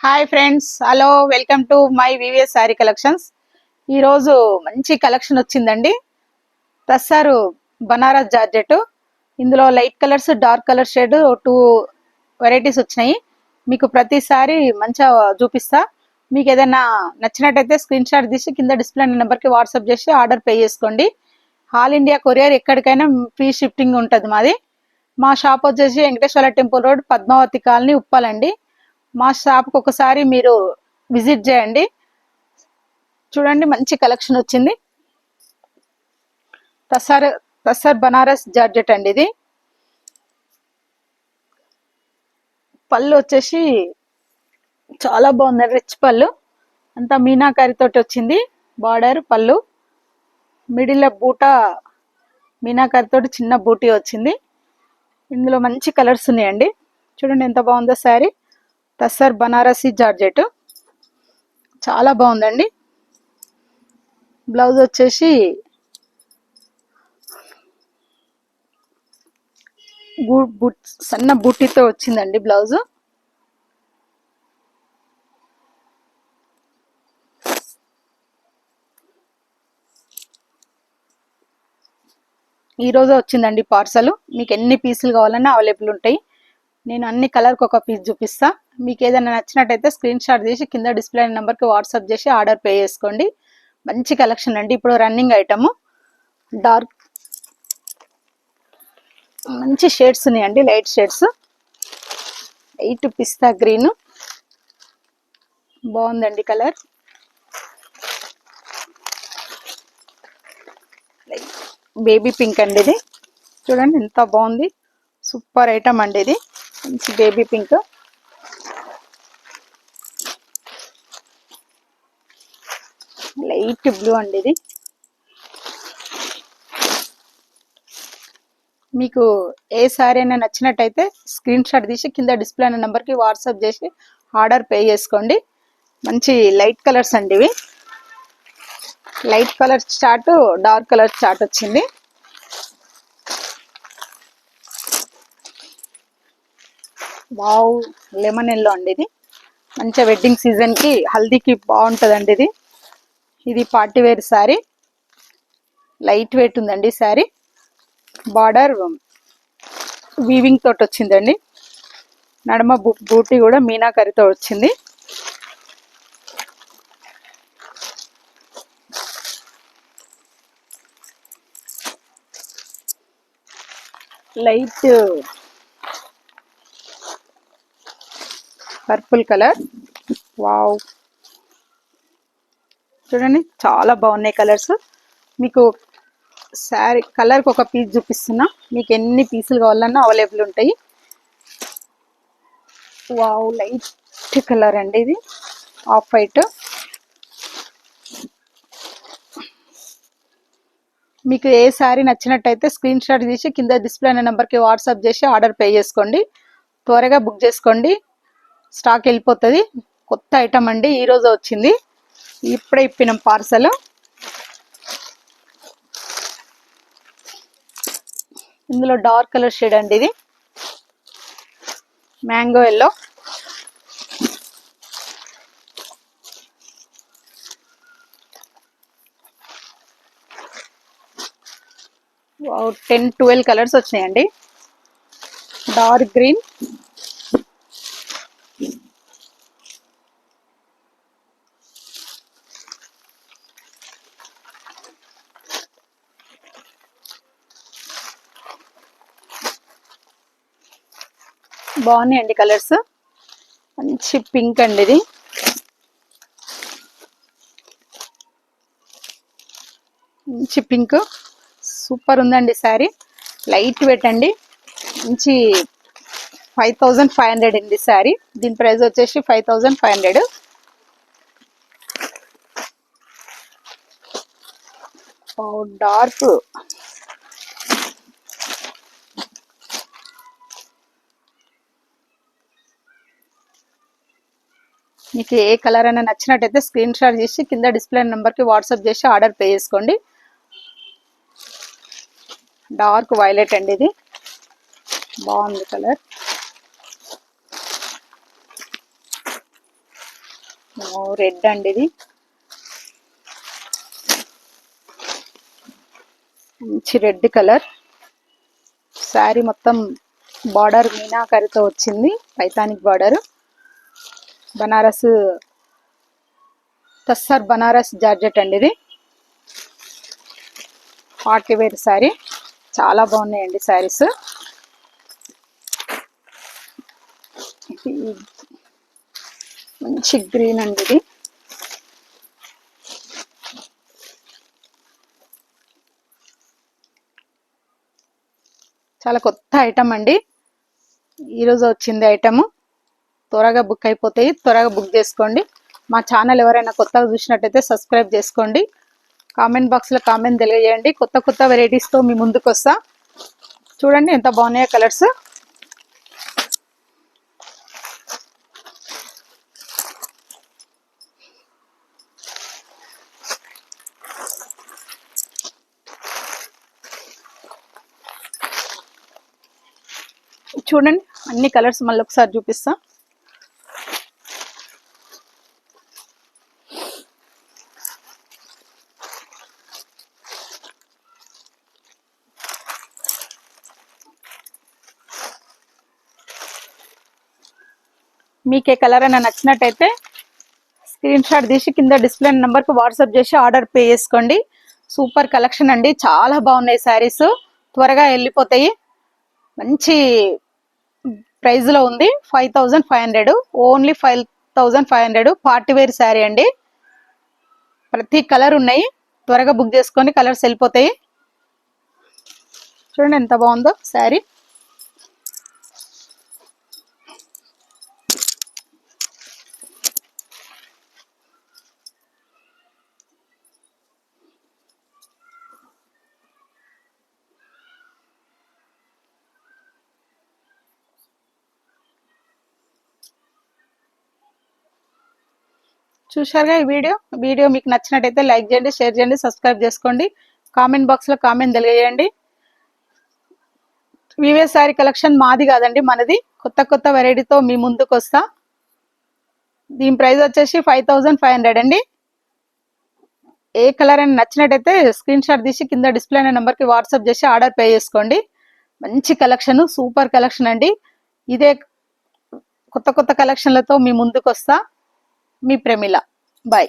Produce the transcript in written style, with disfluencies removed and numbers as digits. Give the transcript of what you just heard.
Hi friends, hello, welcome to my VVS sari collections. ఈరోజు మంచి collection వచ్చిందండి. టస్సర్ బనారస్ జార్జెట్. ఇందులో light colours, dark colour shade 2 varieties వచ్చినాయి. మీకు ప్రతిసారి మంచిగా చూపిస్తా. మీకు ఏదైనా నచ్చినట్టయితే స్క్రీన్ షాట్ తీసి కింద డిస్ప్లే నెంబర్కి వాట్సాప్ చేసి ఆర్డర్ పే చేసుకోండి. ఆల్ ఇండియా కొరియర్ ఎక్కడికైనా ఫ్రీ షిఫ్టింగ్ ఉంటుంది మాది. మా షాప్ వచ్చేసి Venkateswara temple road, Padmavathi colony, ఉప్పలండి. మా షాప్కి ఒకసారి మీరు విజిట్ చేయండి. చూడండి, మంచి కలెక్షన్ వచ్చింది. టస్సర్ బనారస్ జార్జెట్ అండి. ఇది పళ్ళు వచ్చేసి చాలా బాగుంది, రిచ్ పళ్ళు. అంతా మీనాకారి తోటి వచ్చింది. బార్డర్ పళ్ళు, మిడిల్ బూట మీనాకారి తోటి చిన్న బూటీ వచ్చింది. ఇందులో మంచి కలర్స్ ఉన్నాయండి. చూడండి ఎంత బాగుందో శారీ. టస్సర్ బనారసి జార్జెట్ చాలా బాగుందండి. బ్లౌజ్ వచ్చేసి సన్న బూటీతో వచ్చిందండి బ్లౌజ్. ఈ రోజు వచ్చిందండి పార్సల్. మీకు ఎన్ని పీసులు కావాలన్నా అవైలబుల్ ఉంటాయి. నేను అన్ని కలర్కి ఒక పీస్ చూపిస్తా. మీకు ఏదైనా నచ్చినట్టయితే స్క్రీన్ షాట్ తీసి కింద డిస్ప్లే నెంబర్కి వాట్సాప్ చేసి ఆర్డర్ పే చేసుకోండి. మంచి కలెక్షన్ అండి. ఇప్పుడు రన్నింగ్ ఐటమ్. డార్క్ మంచి షేడ్స్ ఉన్నాయండి, లైట్ షేడ్స్. లైట్ పిస్తా గ్రీన్ బాగుందండి కలర్. బేబీ పింక్ అండి. ఇది చూడండి ఎంత బాగుంది, సూపర్ ఐటమ్ అండి. ఇది మంచి బేబీ పింక్. లైట్ బ్లూ అండి. ఇది మీకు ఏ సారీ అయినా నచ్చినట్టయితే స్క్రీన్ షాట్ తీసి కింద డిస్ప్లే అనే నెంబర్కి వాట్సాప్ చేసి ఆర్డర్ పే చేసుకోండి. మంచి లైట్ కలర్స్ అండి ఇవి. Light colour chart, dark colour chart వచ్చింది. వావ్, లెమన్ ఎల్లో అండి. ఇది మంచిగా వెడ్డింగ్ సీజన్ కి, హల్దీకి బాగుంటుందండి. ఇది party wear sari. Light weight ఉందండి శారీ. బార్డర్ వీవింగ్ తోటి వచ్చిందండి. నడుమ బూటీ కూడా మీనాకరితో వచ్చింది. Light purple colour. వావ్, చూడండి చాలా బాగున్నాయి కలర్స్. మీకు శారీ కలర్కి ఒక పీస్ చూపిస్తున్నా. మీకు ఎన్ని పీసులు కావాలన్నా అవైలబుల్ ఉంటాయి. వావ్, లైట్ కలర్ అండి. ఇది ఆఫ్ వైట్. మీకు ఏ శారీ నచ్చినట్టయితే స్క్రీన్ షాట్ తీసి కింద డిస్ప్లే అనే నెంబర్కి వాట్సాప్ చేసి ఆర్డర్ పే చేసుకోండి. త్వరగా బుక్ చేసుకోండి, స్టాక్ వెళ్ళిపోతుంది. కొత్త ఐటమ్ అండి, ఈరోజు వచ్చింది. ఇప్పుడే ఇప్పినాం పార్సల్. ఇందులో డార్క్ కలర్ షేడ్ అండి. ఇది మ్యాంగో ఎల్లో. వావ్, 10-12 కలర్స్ వచ్చినాయండి. డార్క్ గ్రీన్, బాగున్నాయండి కలర్స్. మంచి పింక్ అండి. ఇది మంచి పింక్, సూపర్ ఉందండి శారీ. లైట్ వెయిట్ అండి. మంచి 5500 అండి శారీ. దీని ప్రైస్ వచ్చేసి 5500. డార్క్ మీకు ఏ కలర్ అయినా నచ్చినట్టయితే స్క్రీన్ షాట్ చేసి కింద డిస్ప్లే నెంబర్కి వాట్సాప్ చేసి ఆర్డర్ పే చేసుకోండి. డార్క్ వైలెట్ అండి. ఇది బాగుంది కలర్. రెడ్ అండి, ఇది మంచి రెడ్ కలర్. శారీ మొత్తం బార్డర్ మీనాకరితో వచ్చింది, పైతానిక్ బార్డర్. బనారస్ తస్సర్ బనారస్ జార్జెట్ అండి, ఇది పార్టీ వేర్ శారీ. చాలా బాగున్నాయండి శారీస్. మంచి గ్రీన్ అండి, ఇది చాలా కొత్త ఐటమ్ అండి, ఈరోజు వచ్చింది ఐటమ్. త్వరగా బుక్ అయిపోతాయి, త్వరగా బుక్ చేసుకోండి. మా ఛానల్ ఎవరైనా కొత్తగా చూసినట్టయితే సబ్స్క్రైబ్ చేసుకోండి. కామెంట్ బాక్స్లో కామెంట్ తెలియజేయండి. కొత్త కొత్త వెరైటీస్తో మీ ముందుకు వస్తా. చూడండి ఎంత బాగున్నాయో కలర్స్. చూడండి అన్ని కలర్స్ మళ్ళీ ఒకసారి చూపిస్తా. మీకు ఏ కలర్ అయినా నచ్చినట్టయితే స్క్రీన్ షాట్ తీసి కింద డిస్ప్లే నెంబర్కి వాట్సాప్ చేసి ఆర్డర్ పే చేసుకోండి. సూపర్ కలెక్షన్ అండి, చాలా బాగున్నాయి శారీస్, త్వరగా వెళ్ళిపోతాయి. మంచి ప్రైస్లో ఉంది. 5500, ఓన్లీ 5500. పార్టీ వేర్ శారీ అండి, ప్రతి కలర్ ఉన్నాయి. త్వరగా బుక్ చేసుకొని కలర్స్ వెళ్ళిపోతాయి. చూడండి ఎంత బాగుందో శారీ. చూశారుగా ఈ వీడియో మీకు నచ్చినట్టయితే లైక్ చేయండి, షేర్ చేయండి, సబ్స్క్రైబ్ చేసుకోండి. కామెంట్ బాక్స్లో కామెంట్ తెలియజేయండి. వివిఎస్ శారీ కలెక్షన్ మాది కాదండి, మనది. కొత్త కొత్త వెరైటీతో మీ ముందుకు వస్తా. దీని ప్రైస్ వచ్చేసి 5500 అండి. ఏ కలర్ అని నచ్చినట్టయితే స్క్రీన్ షాట్ తీసి కింద డిస్ప్లే అనే నెంబర్కి వాట్సాప్ చేసి ఆర్డర్ పే చేసుకోండి. మంచి కలెక్షన్, సూపర్ కలెక్షన్ అండి. ఇదే కొత్త కొత్త కలెక్షన్లతో మీ ముందుకు వస్తా. మీ ప్రమిళ. బాయ్.